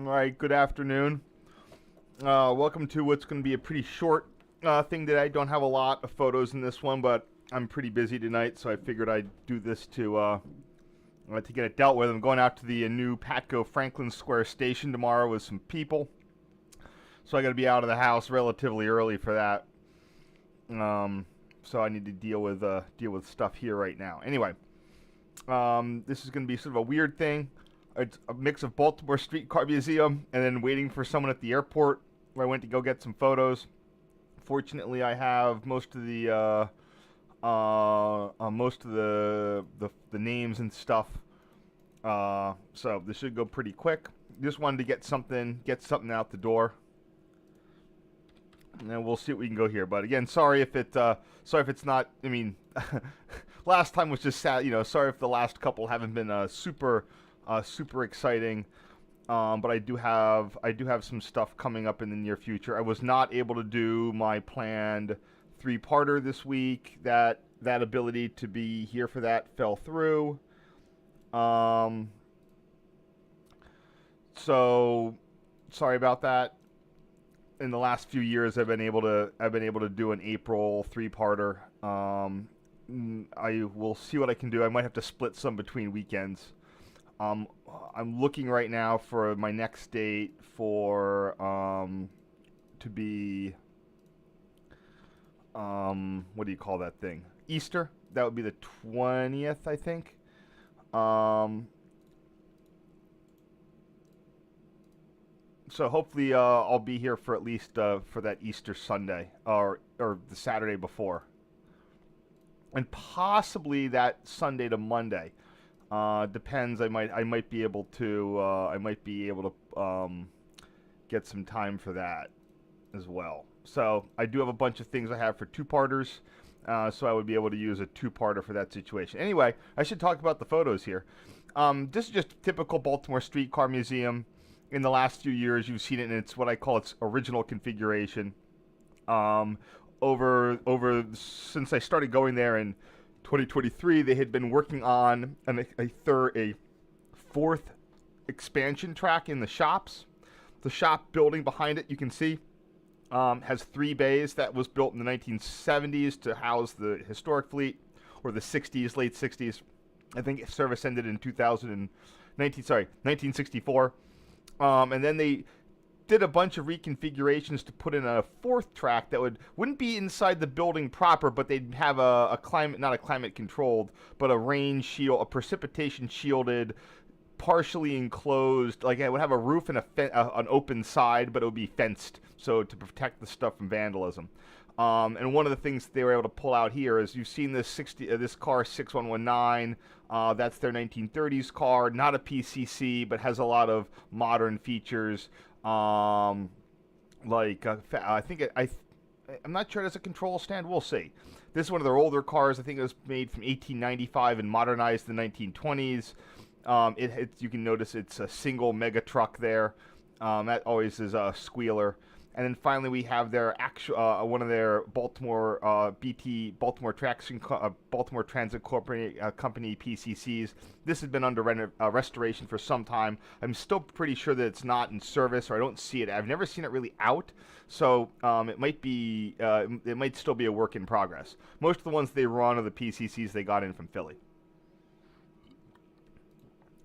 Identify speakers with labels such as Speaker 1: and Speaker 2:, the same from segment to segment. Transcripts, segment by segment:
Speaker 1: All right, good afternoon. Welcome to what's going to be a pretty short thing today. I don't have a lot of photos in this one, but I'm pretty busy tonight, so I figured I'd do this to get it dealt with. I'm going out to the new Patco Franklin Square station tomorrow with some people, so I got to be out of the house relatively early for that. So I need to deal with stuff here right now. Anyway, this is going to be sort of a weird thing. It's a mix of Baltimore Streetcar Museum and then waiting for someone at the airport where I went to go get some photos. Fortunately, I have most of the names and stuff. So this should go pretty quick. Just wanted to get something out the door, and then we'll see what we can go here. But again, sorry if it's not. I mean, last time was just sad. Sorry if the last couple haven't been super exciting. But I do have some stuff coming up in the near future. I was not able to do my planned 3-parter this week. That ability to be here for that fell through. So sorry about that. In the last few years, I've been able to do an April 3-parter. I will see what I can do. I might have to split some between weekends. I'm looking right now for my next date for to be what do you call that thing? Easter. That would be the 20th, I think. So hopefully I'll be here for at least for that Easter Sunday or the Saturday before, and possibly that Sunday to Monday. Depends. I might be able to get some time for that as well. So I do have a bunch of things I have for 2-parters. So I would be able to use a 2-parter for that situation. Anyway, I should talk about the photos here. This is just a typical Baltimore Streetcar Museum. In the last few years, you've seen it in its what I call its original configuration. Over since I started going there in 2023, they had been working on a 4th expansion track in the shops. The shop building behind it, you can see, has 3 bays. That was built in the 1970s to house the historic fleet, or the 60s, late 60s. I think service ended in 1964. And then they did a bunch of reconfigurations to put in a 4th track that wouldn't be inside the building proper, but they'd have a climate, not a climate controlled, but a rain shield, a precipitation shielded, partially enclosed, like it would have a roof and an open side, but it would be fenced, so to protect the stuff from vandalism. And one of the things they were able to pull out here is you've seen this car 6119. That's their 1930s car, not a PCC, but has a lot of modern features. I think I'm not sure it has a control stand. We'll see. This is one of their older cars. I think it was made from 1895 and modernized in the 1920s. You can notice it's a single mega truck there. That always is a squealer. And then finally, we have their one of their Baltimore Baltimore Transit Company PCCs. This has been under restoration for some time. I'm still pretty sure that it's not in service, or I don't see it. I've never seen it really out, so it might still be a work in progress. Most of the ones they run are the PCCs they got in from Philly.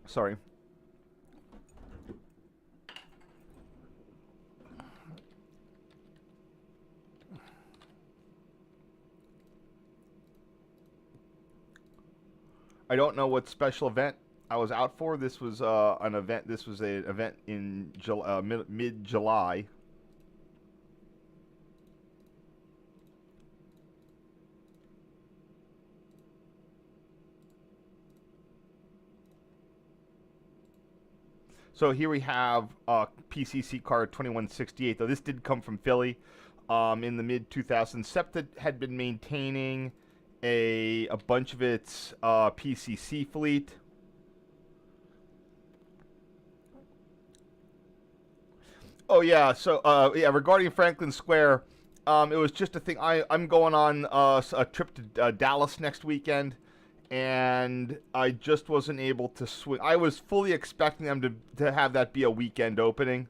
Speaker 1: Sorry. I don't know what special event I was out for. This was an event. This was an event in mid-July. So here we have PCC car 2168. Though this did come from Philly in the mid-2000s. SEPTA had been maintaining a bunch of its PCC fleet. Oh yeah, so regarding Franklin Square, it was just a thing. I'm going on a trip to Dallas next weekend, and I just wasn't able to swing. I was fully expecting them to have that be a weekend opening,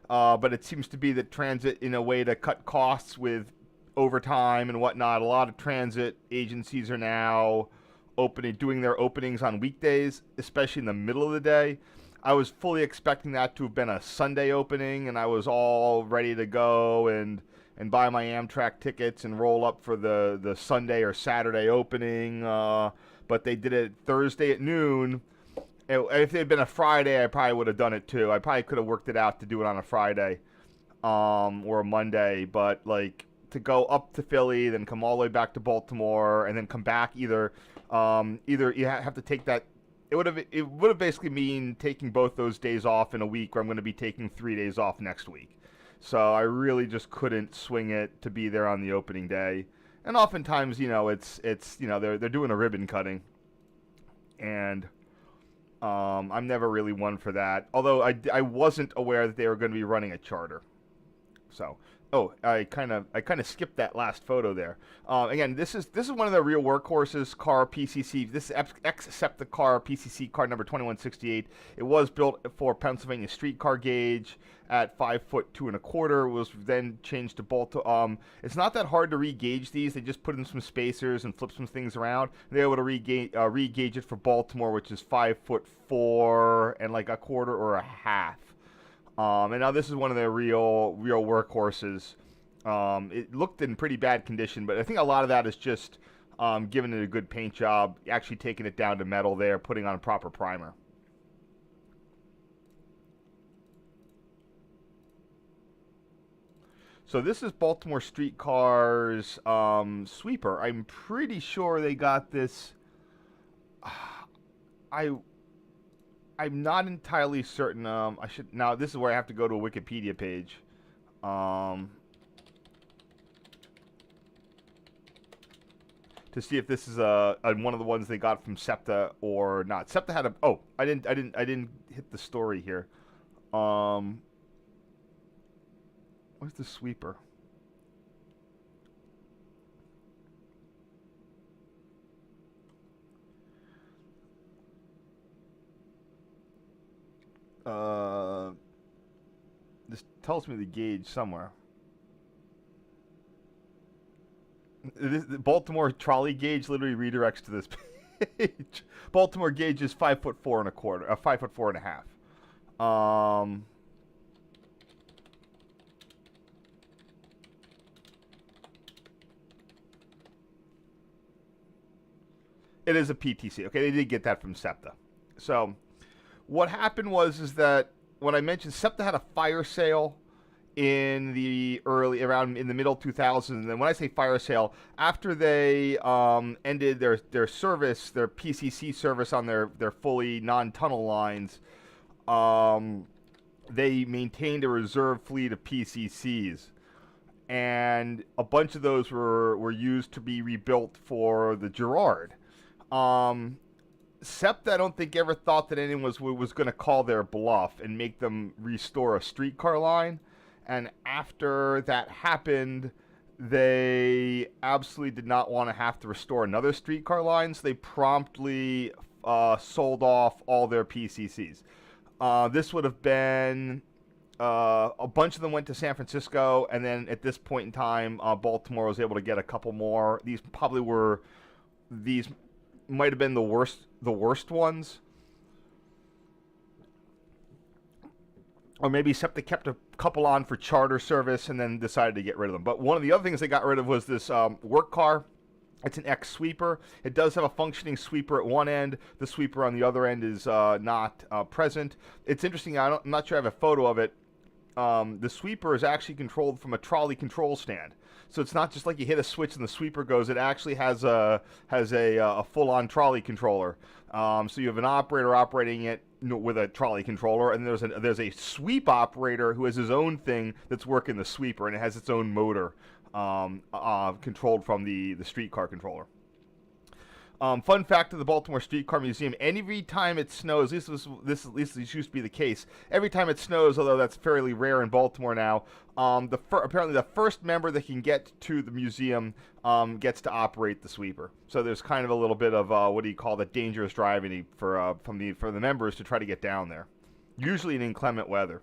Speaker 1: but it seems to be that transit, in a way to cut costs with overtime and whatnot, a lot of transit agencies are now doing their openings on weekdays, especially in the middle of the day. I was fully expecting that to have been a Sunday opening, and I was all ready to go and buy my Amtrak tickets and roll up for the Sunday or Saturday opening. But they did it Thursday at noon. If it had been a Friday, I probably would have done it too. I probably could have worked it out to do it on a Friday or a Monday. But like, to go up to Philly, then come all the way back to Baltimore, and then come back, either you have to take that. It would have basically mean taking both those days off in a week, where I'm going to be taking 3 days off next week. So I really just couldn't swing it to be there on the opening day. And oftentimes, it's they're doing a ribbon cutting, and I'm never really one for that. Although I wasn't aware that they were going to be running a charter. So, I kind of skipped that last photo there. Again, this is one of the real workhorses, car PCC. This is ex-SEPTA car PCC car number 2168. It was built for Pennsylvania streetcar gauge at 5 foot 2 1/4. It was then changed to Baltimore. It's not that hard to re-gauge these. They just put in some spacers and flip some things around. They're able to re-gauge it for Baltimore, which is 5 foot 4 and like 1/4 or 1/2. And now this is one of their real workhorses. It looked in pretty bad condition, but I think a lot of that is just giving it a good paint job, actually taking it down to metal there, putting on a proper primer. So this is Baltimore Streetcar's sweeper. I'm pretty sure they got this. I'm not entirely certain. Now this is where I have to go to a Wikipedia page. To see if this is one of the ones they got from SEPTA or not. SEPTA had a. Oh, I didn't hit the story here. Where's the sweeper? This tells me the gauge somewhere. The Baltimore trolley gauge literally redirects to this page. Baltimore gauge is 5 foot 4 1/4, 5 foot 4 1/2. It is a PTC. Okay, they did get that from SEPTA. So what happened is that when I mentioned SEPTA had a fire sale in the middle 2000s, and then when I say fire sale, after they ended their service, their PCC service on their fully non-tunnel lines, they maintained a reserve fleet of PCCs, and a bunch of those were used to be rebuilt for the Girard. SEPTA, I don't think, ever thought that anyone was going to call their bluff and make them restore a streetcar line. And after that happened, they absolutely did not want to have to restore another streetcar line, so they promptly sold off all their PCCs. This would have been a bunch of them went to San Francisco, and then at this point in time, Baltimore was able to get a couple more. These might have been the worst ones. Or maybe SEPTA kept a couple on for charter service and then decided to get rid of them. But one of the other things they got rid of was this work car. It's an X sweeper. It does have a functioning sweeper at one end. The sweeper on the other end is not present. It's interesting. I'm not sure I have a photo of it. The sweeper is actually controlled from a trolley control stand. So it's not just like you hit a switch and the sweeper goes. It actually has a full-on trolley controller. So you have an operator operating it with a trolley controller, and there's a sweep operator who has his own thing that's working the sweeper, and it has its own motor controlled from the streetcar controller. Fun fact of the Baltimore Streetcar Museum: every time it snows, at least this used to be the case. Every time it snows, although that's fairly rare in Baltimore now, apparently the first member that can get to the museum gets to operate the sweeper. So there's kind of a little bit of what do you call the dangerous driving for the members to try to get down there, usually in inclement weather.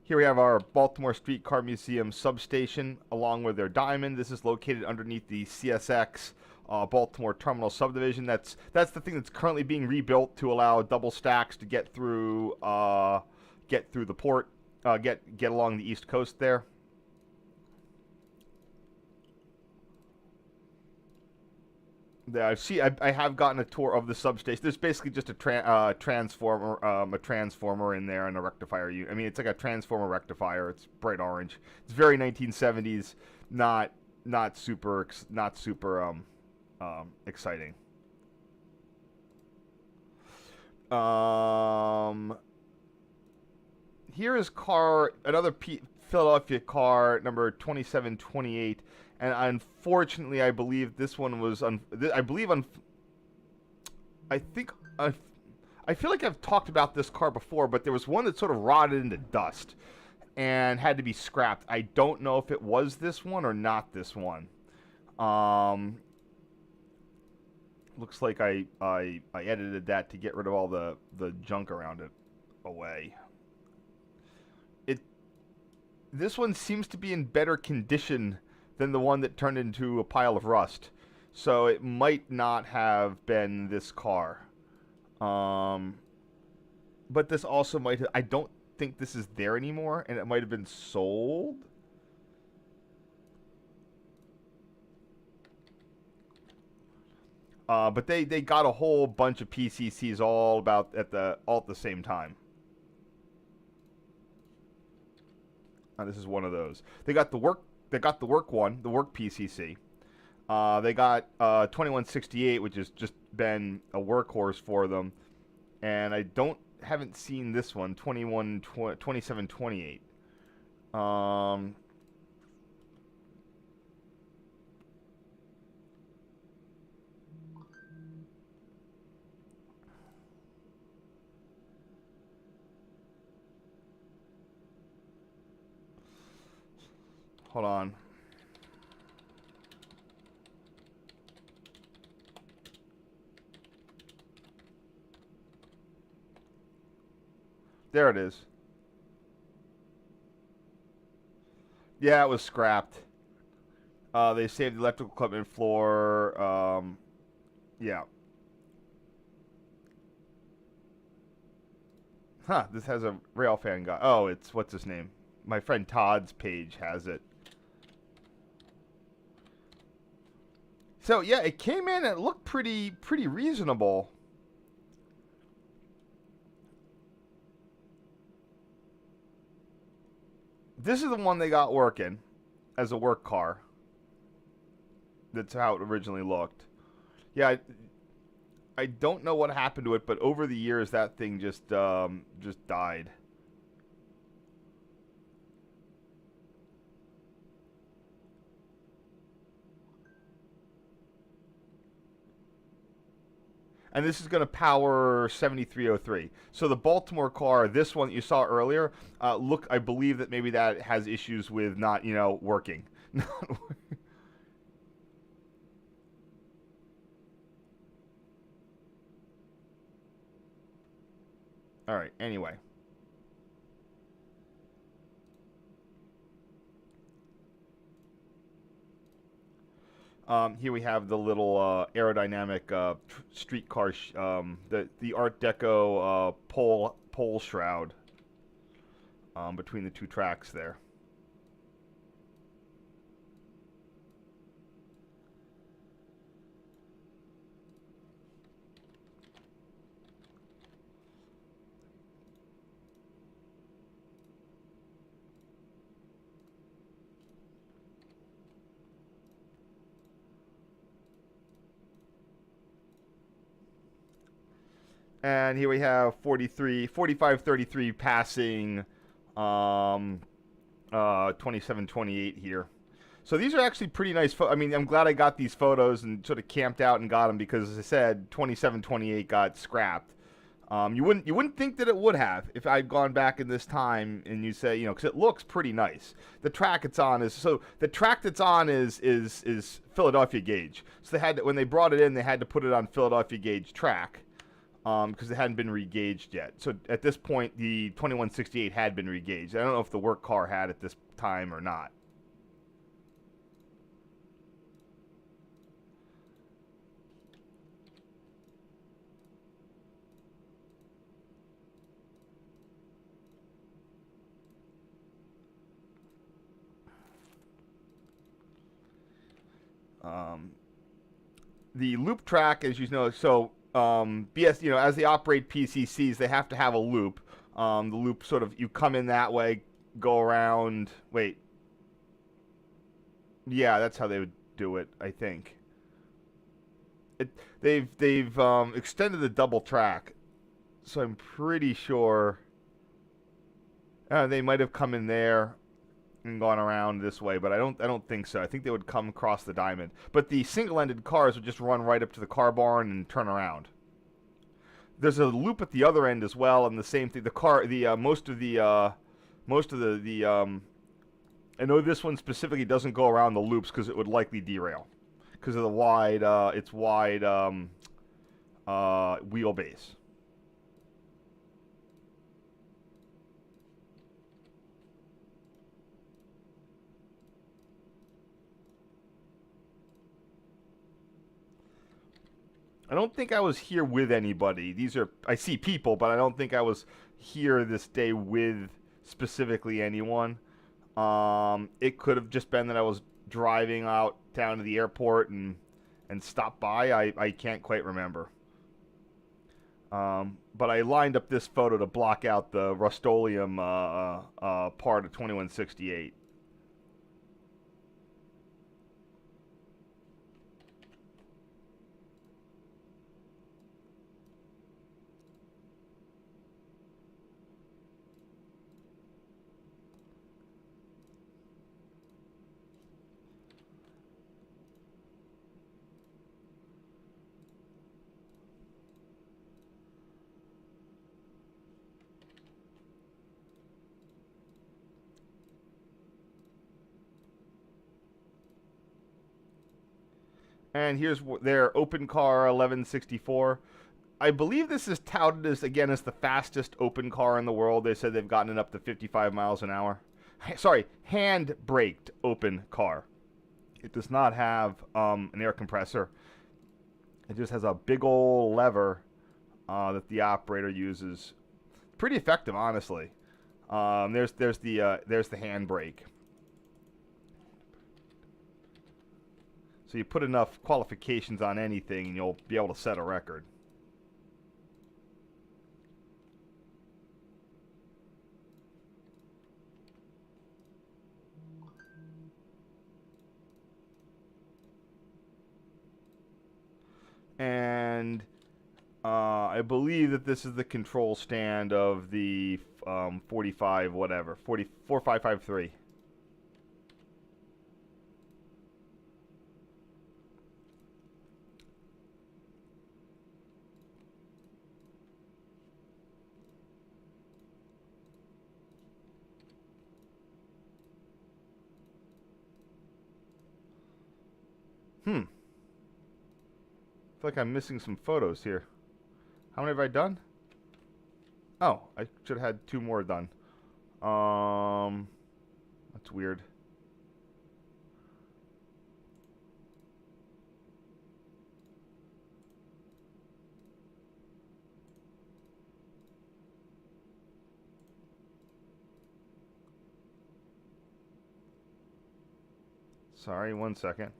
Speaker 1: Here we have our Baltimore Streetcar Museum substation along with their diamond. This is located underneath the CSX Baltimore Terminal Subdivision. That's the thing that's currently being rebuilt to allow double stacks to get through the port, get along the East Coast there. I have gotten a tour of the substation. There's basically just a transformer in there and a rectifier. I mean, it's like a transformer rectifier. It's bright orange. It's very 1970s. Not super exciting. Here is another Philadelphia car number 2728. And unfortunately, I believe this one was I feel like I've talked about this car before, but there was one that sort of rotted into dust and had to be scrapped. I don't know if it was this one or not this one. Looks like I edited that to get rid of all the junk around it away. This one seems to be in better condition than the one that turned into a pile of rust. So it might not have been this car. But this also might have, I don't think this is there anymore, and it might have been sold. But they got a whole bunch of PCCs all at the same time. This is one of those. They got the work one, the work PCC. They got 2168, which has just been a workhorse for them, and I haven't seen this one, 2728. Hold on. There it is. Yeah, it was scrapped. They saved the electrical equipment floor. Yeah. Huh, this has a railfan guy. Oh, what's his name? My friend Todd's page has it. So yeah, it came in. It looked pretty reasonable. This is the one they got working as a work car. That's how it originally looked. Yeah, I don't know what happened to it, but over the years that thing just died. And this is going to power 7303. So the Baltimore car, this one that you saw earlier, I believe that maybe that has issues with not, working. All right, anyway. Here we have the little aerodynamic streetcar, the Art Deco pole shroud between the two tracks there. And here we have 4533 passing 2728 here. So these are actually pretty nice. I mean, I'm glad I got these photos and sort of camped out and got them because, as I said, 27, 28 got scrapped. You wouldn't think that it would have if I'd gone back in this time and you say, because it looks pretty nice. The track it's on is Philadelphia gauge. So when they brought it in, they had to put it on Philadelphia gauge track because it hadn't been regauged yet. So at this point, the 2168 had been regauged. I don't know if the work car had at this time or not. The loop track, as you know, so BS, as they operate PCCs, they have to have a loop. The loop sort of, you come in that way, go around. Wait, yeah, that's how they would do it, I think. They've extended the double track, so I'm pretty sure they might have come in there and gone around this way, but I don't think so. I think they would come across the diamond. But the single-ended cars would just run right up to the car barn and turn around. There's a loop at the other end as well, and the same thing. I know this one specifically doesn't go around the loops because it would likely derail because of the wide wheelbase. I don't think I was here with anybody. I see people, but I don't think I was here this day with specifically anyone. It could have just been that I was driving out down to the airport and stopped by. I can't quite remember. But I lined up this photo to block out the Rust-Oleum part of 2168. And here's their open car 1164. I believe this is touted as the fastest open car in the world. They said they've gotten it up to 55 miles an hour. Sorry, hand braked open car. It does not have an air compressor. It just has a big old lever that the operator uses. Pretty effective, honestly. There's the hand brake. So you put enough qualifications on anything and you'll be able to set a record. And I believe that this is the control stand of the 4553. I feel like I'm missing some photos here. How many have I done? Oh, I should have had 2 more done. That's weird. Sorry, 1 second.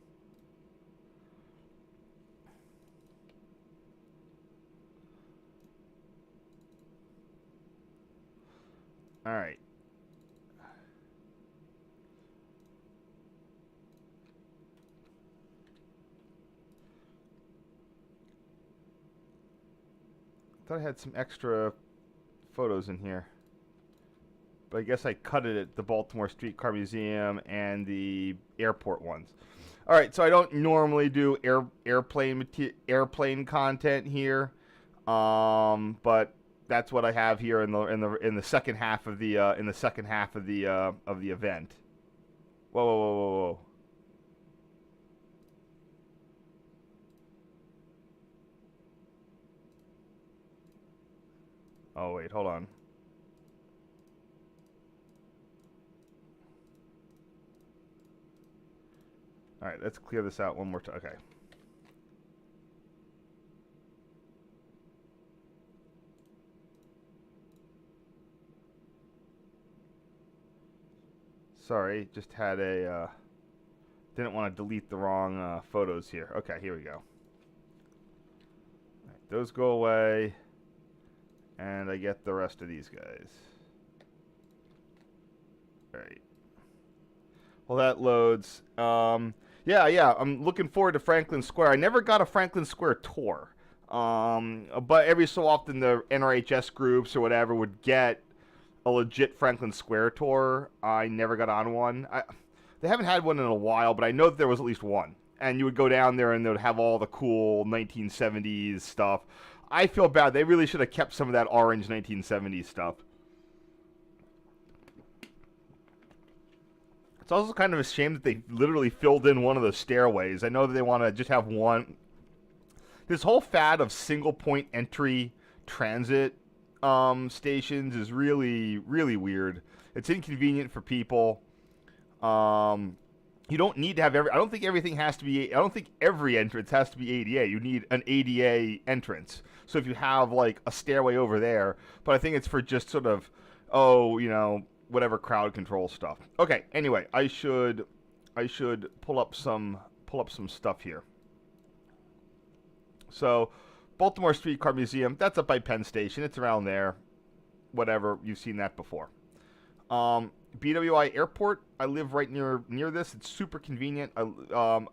Speaker 1: All right. I thought I had some extra photos in here. But I guess I cut it at the Baltimore Streetcar Museum and the airport ones. All right, so I don't normally do airplane content here, but that's what I have here in the second half of the event. Whoa, whoa, whoa, whoa, whoa. Oh wait, hold on. All right, let's clear this out one more time. Okay. Sorry, just had a, didn't want to delete the wrong photos here. Okay, here we go. All right, those go away, and I get the rest of these guys. All right. Well, that loads. Yeah, I'm looking forward to Franklin Square. I never got a Franklin Square tour, but every so often the NRHS groups or whatever would get a legit Franklin Square tour. I never got on one. They haven't had one in a while, but I know that there was at least one. And you would go down there and they would have all the cool 1970s stuff. I feel bad. They really should have kept some of that orange 1970s stuff. It's also kind of a shame that they literally filled in one of the stairways. I know that they want to just have one. This whole fad of single point entry transit stations is really, really weird. It's inconvenient for people. You don't need to have I don't think everything has to be. I don't think every entrance has to be ADA. You need an ADA entrance. So if you have like a stairway over there, but I think it's for just sort of, whatever crowd control stuff. Okay. Anyway, I should pull up some stuff here. So, Baltimore Streetcar Museum, that's up by Penn Station. It's around there. Whatever, you've seen that before. BWI Airport, I live right near this. It's super convenient.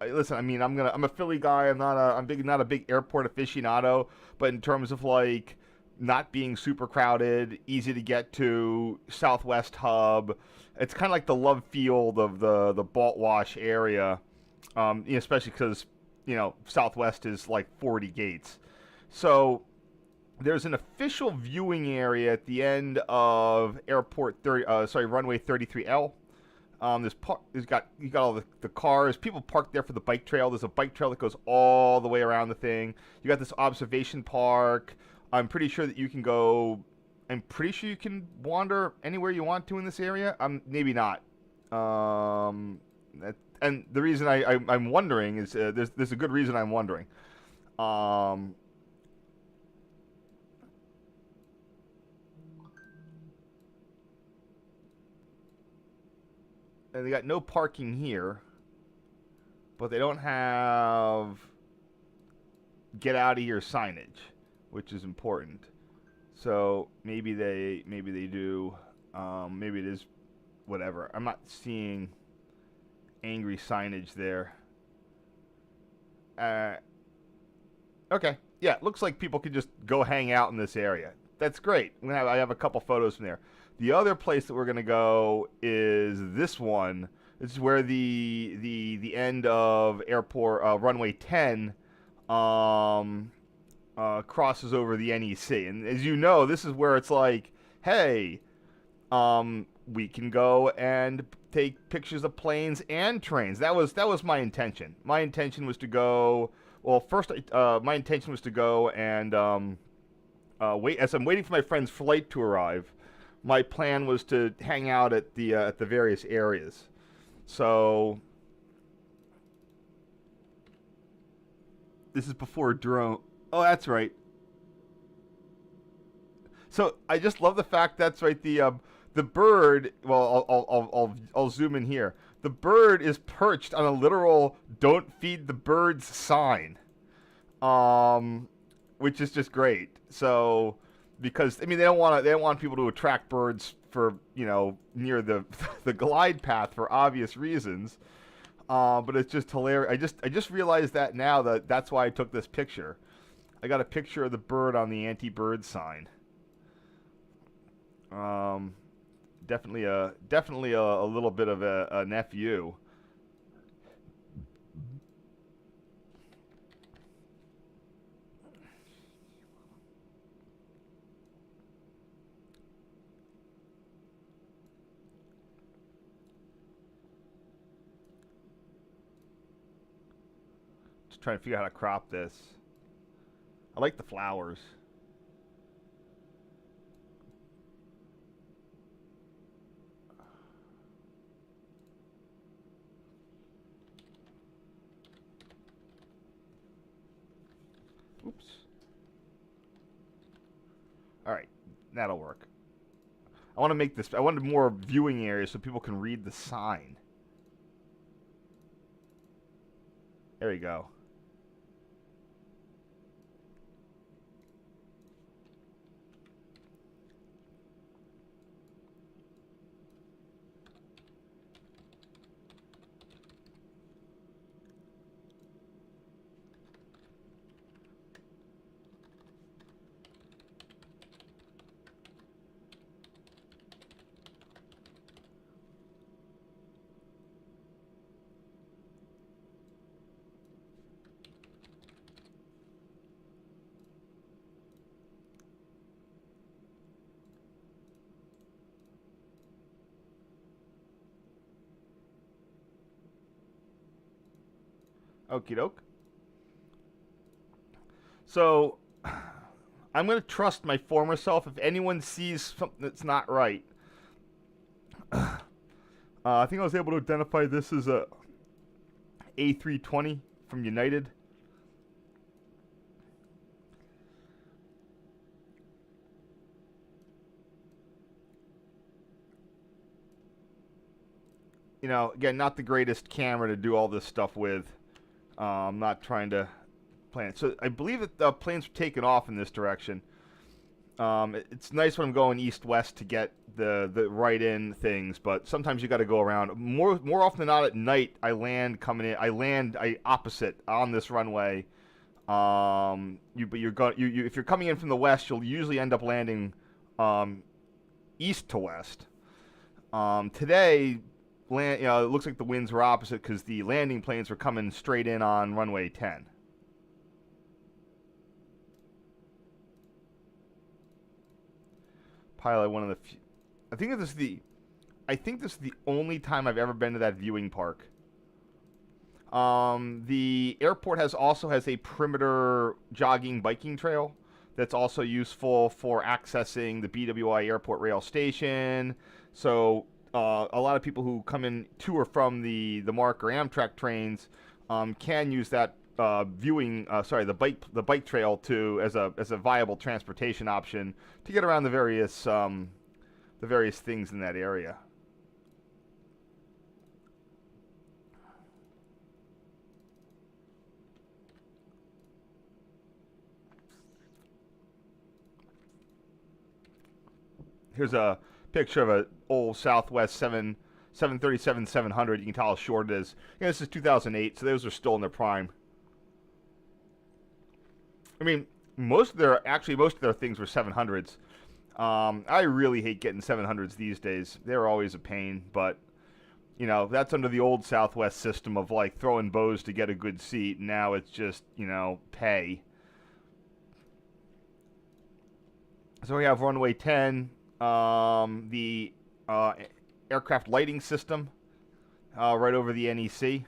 Speaker 1: Listen, I mean, I'm a Philly guy. I'm not a big airport aficionado, but in terms of like not being super crowded, easy to get to, Southwest hub, it's kind of like the love field of the Balt Wash area, especially because Southwest is like 40 gates. So there's an official viewing area at the end of runway 33L. You got all the cars. People park there for the bike trail. There's a bike trail that goes all the way around the thing. You got this observation park. I'm pretty sure that you can go. I'm pretty sure you can wander anywhere you want to in this area. Maybe not. And the reason I'm wondering is there's a good reason I'm wondering. And they got no parking here, but they don't have get out of here signage, which is important. So maybe they do. Maybe it is whatever. I'm not seeing angry signage there. Okay. Yeah, it looks like people could just go hang out in this area. That's great. I have a couple photos from there. The other place that we're going to go is this one. This is where the end of airport runway 10 crosses over the NEC. And as you know, this is where it's like, hey, we can go and take pictures of planes and trains. That was my intention. My intention was to go. Well, first, my intention was to go and wait as I'm waiting for my friend's flight to arrive. My plan was to hang out at the various areas. So this is before drone. Oh, that's right. So I just love the fact that's right. The bird. Well, I'll zoom in here. The bird is perched on a literal "Don't feed the birds" sign, which is just great. So. Because they don't want people to attract birds for near the the glide path for obvious reasons, but it's just hilarious. I just realized that now that's why I took this picture. I got a picture of the bird on the anti-bird sign. Definitely a little bit of an FU. Just trying to figure out how to crop this. I like the flowers. Oops. All right, that'll work. I want to make this. I wanted more viewing areas so people can read the sign. There you go. Okie doke. So, I'm going to trust my former self. If anyone sees something that's not right, I think I was able to identify this as a A320 from United. You know, again, not the greatest camera to do all this stuff with. I'm not trying to plan it. So I believe that the planes are taking off in this direction. It's nice when I'm going east-west to get the right-in things, but sometimes you got to go around. More often than not at night, I land coming in. I land opposite on this runway. If you're coming in from the west, you'll usually end up landing east to west. Today, it looks like the winds were opposite because the landing planes were coming straight in on runway 10. Pilot, one of the few, I think this is the only time I've ever been to that viewing park. The airport also has a perimeter jogging biking trail that's also useful for accessing the BWI Airport rail station. So a lot of people who come in to or from the MARC or Amtrak trains can use that the bike trail as a viable transportation option to get around the various things in that area. Here's a picture of an old Southwest 737-700. You can tell how short it is. This is 2008, so those are still in their prime. I mean, most of their things were 700s. I really hate getting 700s these days. They're always a pain, but that's under the old Southwest system of like throwing bows to get a good seat. Now it's just pay. So we have runway 10. The aircraft lighting system right over the NEC.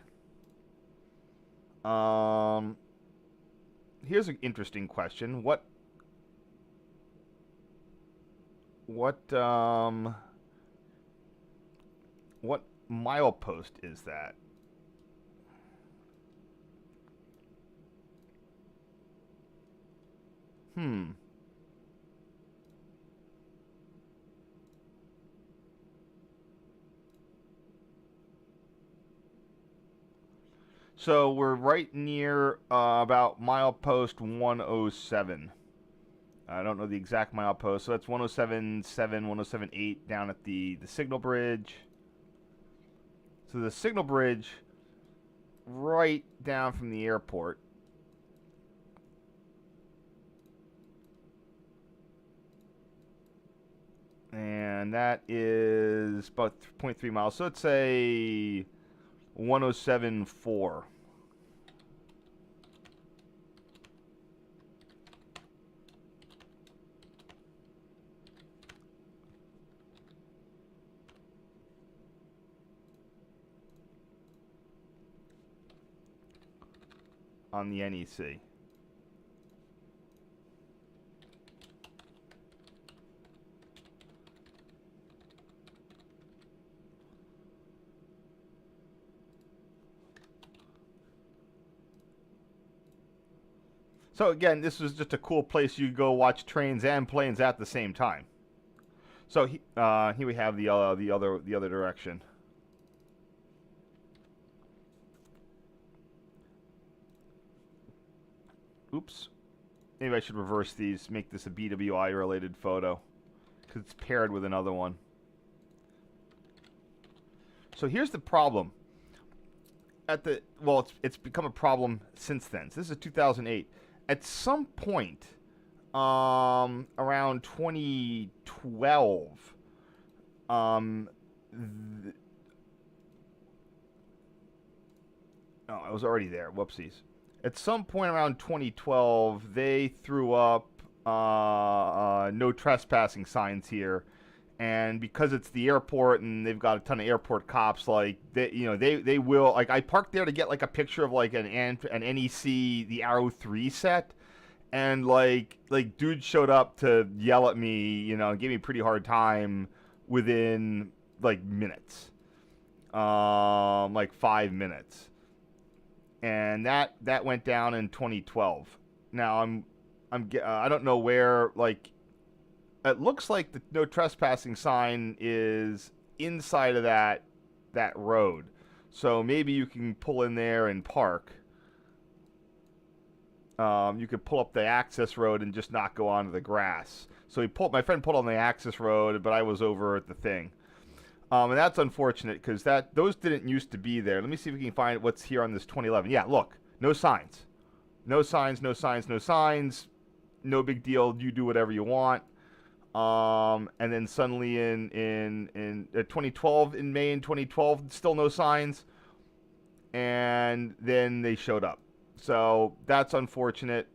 Speaker 1: Here's an interesting question. What milepost is that? So we're right near about milepost 107. I don't know the exact milepost, so that's 107.7, 107.8 down at the signal bridge. So the signal bridge right down from the airport. And and that is about 0.3 miles. So let's say 107.4. On the NEC. So again, this was just a cool place you go watch trains and planes at the same time. So here we have the other direction. Oops. Maybe I should reverse these, make this a BWI related photo, because it's paired with another one. So here's the problem. It's become a problem since then. So this is 2008. At some point, around 2012, oh, I was already there. Whoopsies. At some point around 2012, they threw up no trespassing signs here, and because it's the airport and they've got a ton of airport cops, like they will, like, I parked there to get like a picture of like an NEC the Arrow 3 set, and like dudes showed up to yell at me, and gave me a pretty hard time within like minutes, like 5 minutes. And that went down in 2012. Now I don't know where, like, it looks like the no trespassing sign is inside of that road. So maybe you can pull in there and park. You could pull up the access road and just not go onto the grass. So my friend pulled on the access road, but I was over at the thing. And that's unfortunate because those didn't used to be there. Let me see if we can find what's here on this 2011. Yeah, look, no signs. No signs, no signs, no signs. No big deal. You do whatever you want. And then suddenly in 2012, in May in 2012, still no signs. And then they showed up. So that's unfortunate.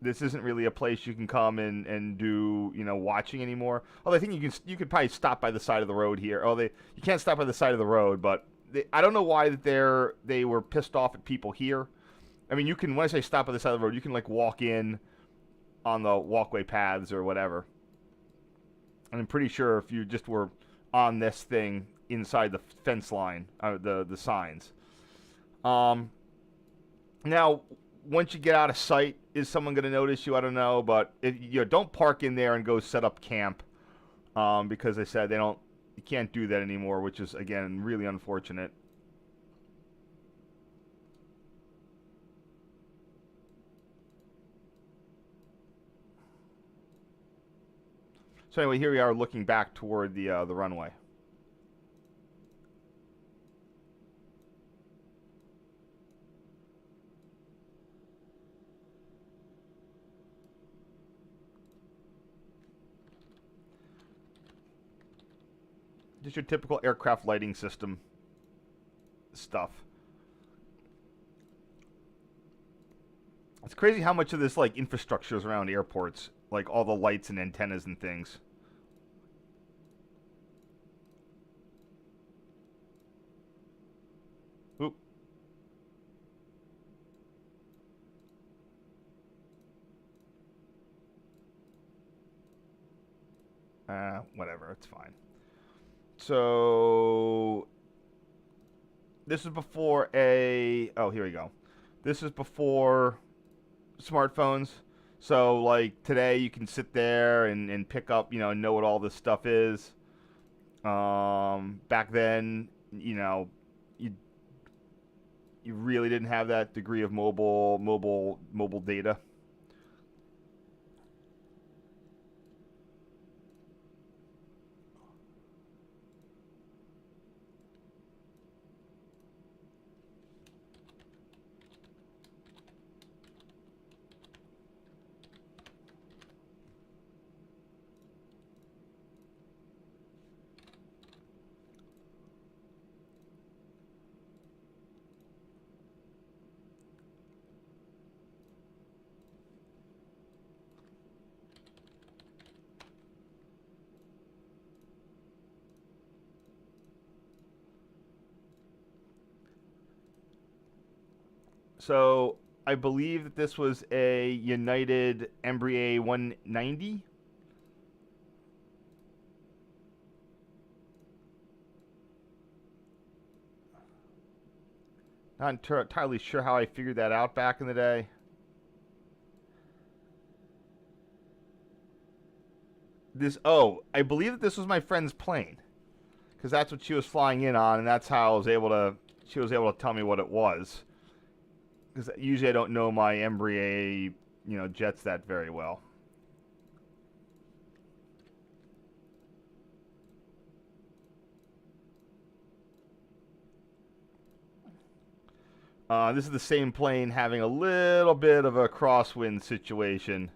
Speaker 1: This isn't really a place you can come and do, watching anymore. Although I think you could probably stop by the side of the road here. You can't stop by the side of the road, but I don't know why they were pissed off at people here. I mean, when I say stop by the side of the road, you can like walk in on the walkway paths or whatever. And I'm pretty sure if you just were on this thing inside the fence line, the signs. Now, once you get out of sight, is someone going to notice you? I don't know, but don't park in there and go set up camp, because they said you can't do that anymore, which is, again, really unfortunate. So anyway, here we are looking back toward the runway. Just your typical aircraft lighting system stuff. It's crazy how much of this like infrastructure is around airports, like all the lights and antennas and things. Oop. Whatever, it's fine. So this is before oh, here we go. This is before smartphones. So like today you can sit there and pick up, know what all this stuff is. Back then, you really didn't have that degree of mobile data. So I believe that this was a United Embraer 190. Not entirely sure how I figured that out back in the day. I believe that this was my friend's plane, because that's what she was flying in on, and that's how she was able to tell me what it was. Because usually I don't know my Embraer, jets that very well. This is the same plane having a little bit of a crosswind situation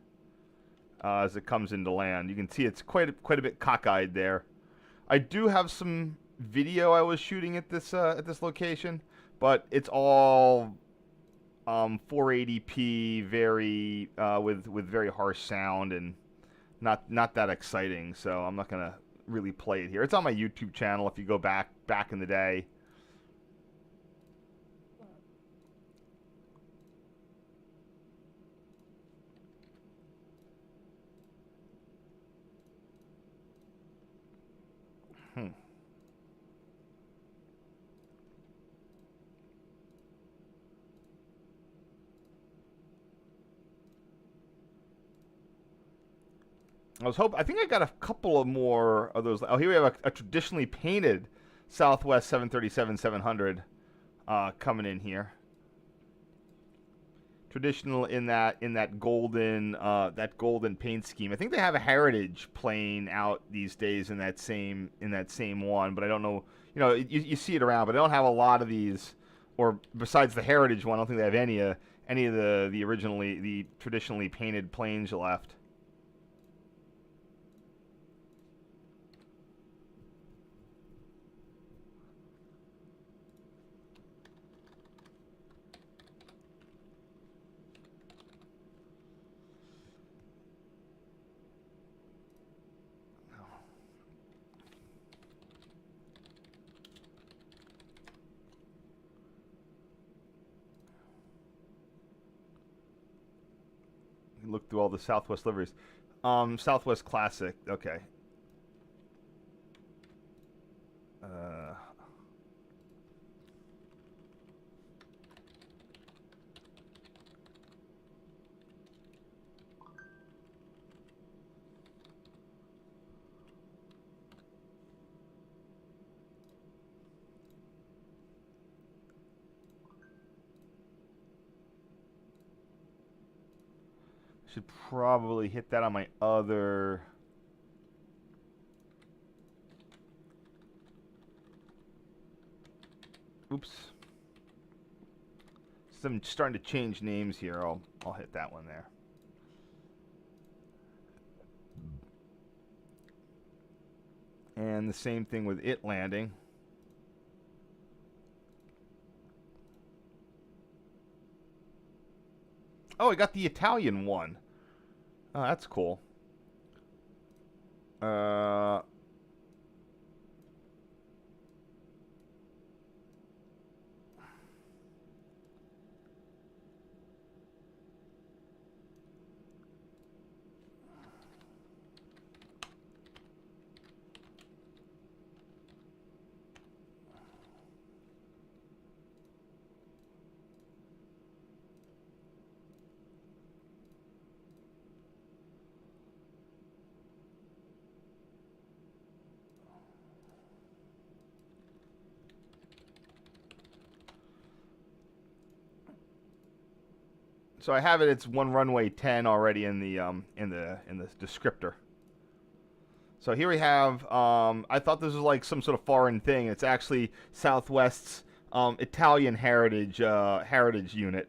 Speaker 1: as it comes into land. You can see it's quite a bit cockeyed there. I do have some video I was shooting at this location, but it's all 480p, very with very harsh sound and not that exciting. So I'm not gonna really play it here. It's on my YouTube channel if you go back in the day. I think I got a couple of more of those. Oh, here we have a traditionally painted Southwest 737-700 coming in here. Traditional in that golden paint scheme. I think they have a Heritage plane out these days in that same one, but I don't know. You see it around, but I don't have a lot of these. Or besides the Heritage one, I don't think they have any of the traditionally painted planes left. Look through all the Southwest liveries. Southwest Classic. Okay. Should probably hit that on my other. Oops. Since I'm starting to change names here, I'll hit that one there. And the same thing with it landing. Oh, I got the Italian one. Oh, that's cool. So I have it. It's one runway 10 already in the descriptor. So here we have. I thought this was like some sort of foreign thing. It's actually Southwest's Italian heritage unit.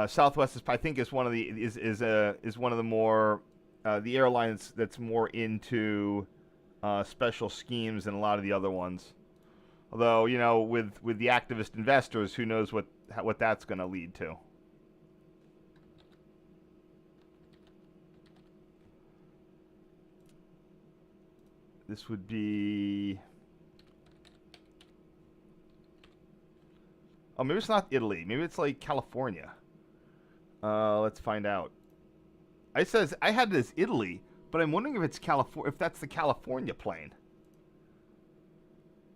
Speaker 1: Southwest I think is one of the more the airlines that's more into special schemes than a lot of the other ones. Although with the activist investors, who knows what that's going to lead to. This would be Oh, maybe it's not Italy. Maybe it's like California. Let's find out. I says I had it as Italy, but I'm wondering if it's California. If that's the California plane.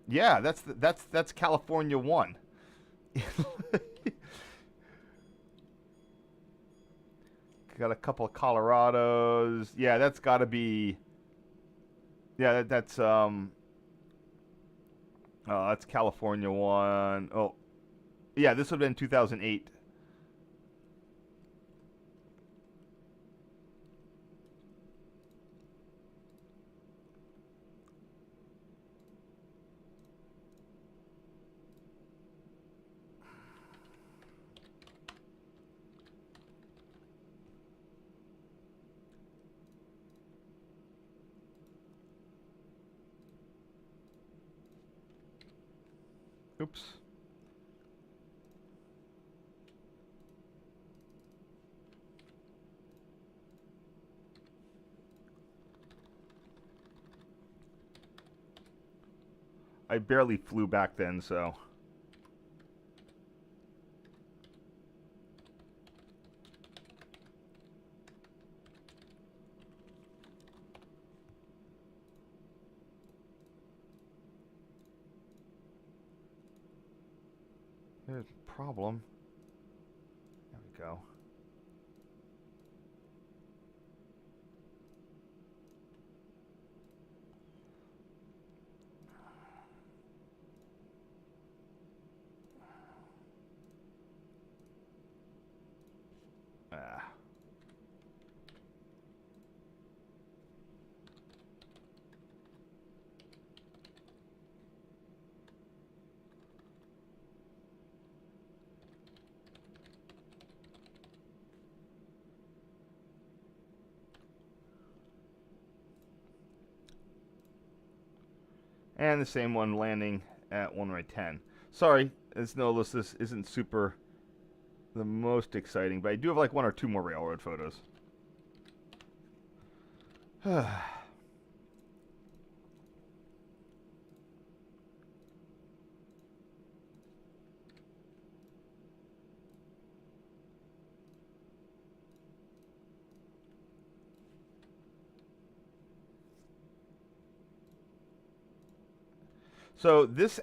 Speaker 1: Yeah, that's California 1. Got a couple of Colorados. Yeah, that's got to be. Yeah, that's California 1. Oh, yeah, this would have been 2008. Oops. I barely flew back then, so. There's a problem. There we go. Ah. And the same one landing at 1 right 10. Sorry, as noticed, this isn't super the most exciting, but I do have like 1 or 2 more railroad photos. So this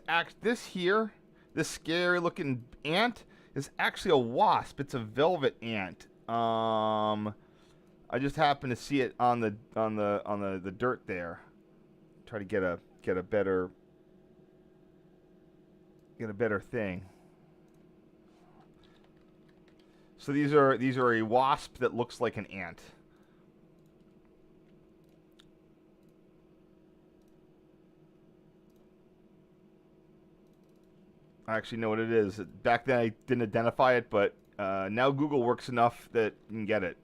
Speaker 1: here, this scary looking ant is actually a wasp. It's a velvet ant. I just happened to see it on the dirt there. Try to get a better thing. So these are a wasp that looks like an ant. I actually know what it is. Back then I didn't identify it, but now Google works enough that you can get it.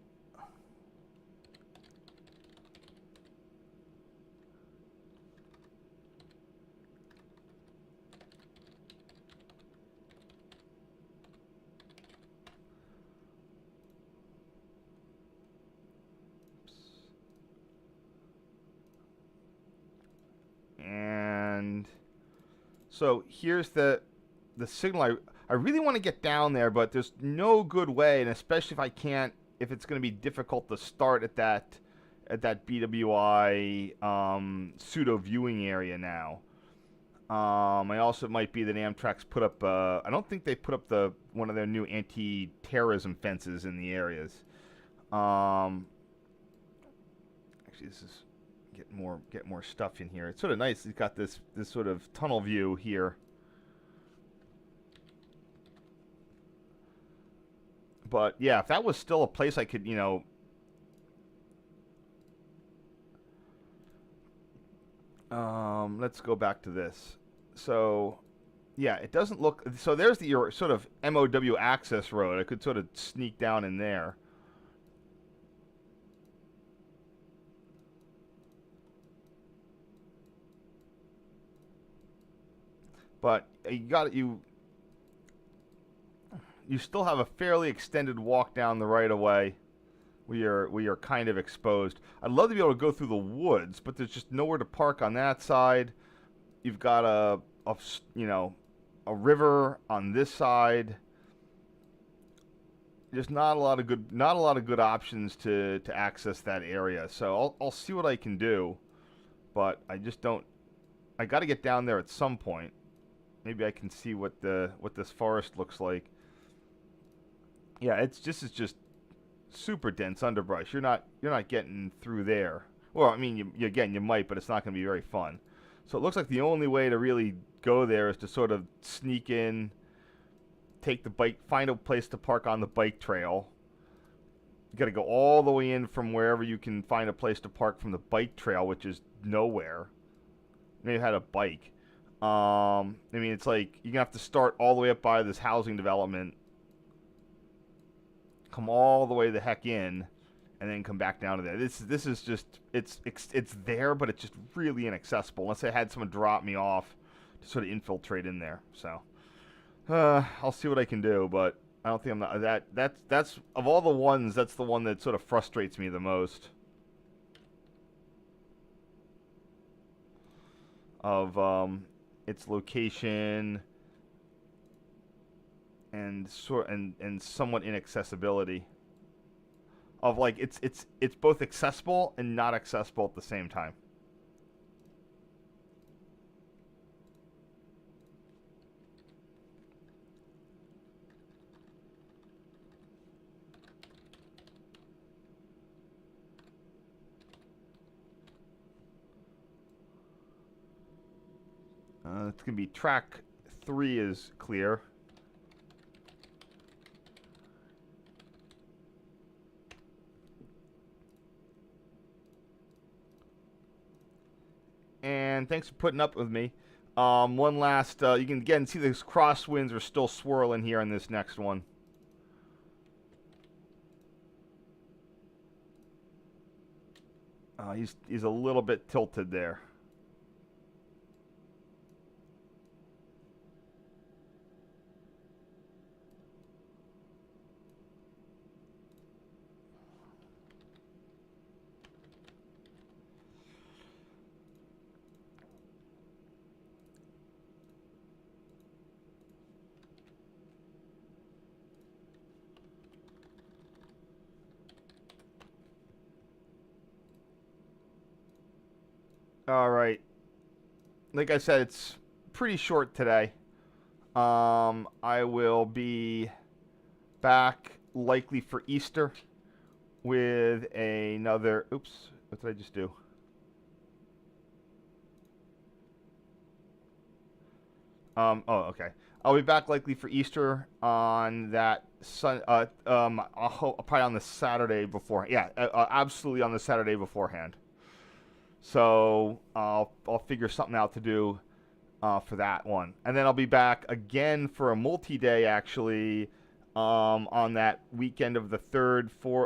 Speaker 1: And so here's the signal. I really want to get down there, but there's no good way, and especially if it's going to be difficult to start at that BWI pseudo viewing area now. I also, it might be that Amtrak's put up. I don't think they put up one of their new anti-terrorism fences in the areas. Actually, this is get more stuff in here. It's sort of nice. It's got this sort of tunnel view here. But yeah, if that was still a place I could, let's go back to this. So, yeah, it doesn't look. So there's your sort of MOW access road. I could sort of sneak down in there. But you still have a fairly extended walk down the right of way. We are kind of exposed. I'd love to be able to go through the woods, but there's just nowhere to park on that side. You've got a river on this side. There's not a lot of good options to access that area. So I'll see what I can do, but I just don't. I got to get down there at some point. Maybe I can see what this forest looks like. Yeah, it's just super dense underbrush. You're not getting through there. Well, I mean, you might, but it's not going to be very fun. So it looks like the only way to really go there is to sort of sneak in, take the bike, find a place to park on the bike trail. You got to go all the way in from wherever you can find a place to park from the bike trail, which is nowhere. Maybe had a bike. I mean, it's like you're gonna have to start all the way up by this housing development, come all the way the heck in, and then come back down to there. This is just it's there, but it's just really inaccessible unless I had someone drop me off to sort of infiltrate in there. So I'll see what I can do, but I don't think I'm not that's of all the ones, that's the one that sort of frustrates me the most. Of its location and somewhat inaccessibility. Of like it's both accessible and not accessible at the same time. It's going to be track 3 is clear. And thanks for putting up with me. One last, you can again see those crosswinds are still swirling here on this next one. He's a little bit tilted there. All right. Like I said, it's pretty short today. I will be back likely for Easter with another. Oops, what did I just do? Oh, okay. I'll be back likely for Easter on that probably on the Saturday before. Yeah, absolutely on the Saturday beforehand. So I'll figure something out to do for that one, and then I'll be back again for a multi-day actually on that weekend of the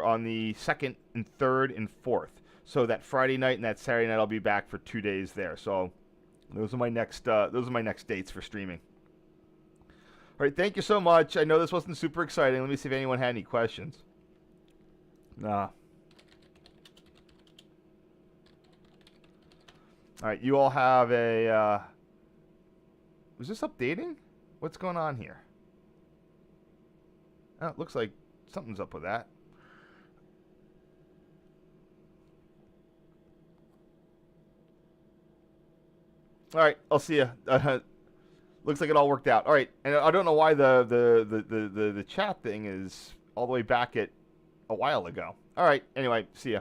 Speaker 1: on the 2nd and 3rd and 4th. So that Friday night and that Saturday night I'll be back for 2 days there. So those are my next dates for streaming. All right, thank you so much. I know this wasn't super exciting. Let me see if anyone had any questions. Nah. All right, you all have a. Was this updating? What's going on here? Oh, it looks like something's up with that. All right, I'll see you. Looks like it all worked out. All right, and I don't know why the chat thing is all the way back at a while ago. All right, anyway, see ya.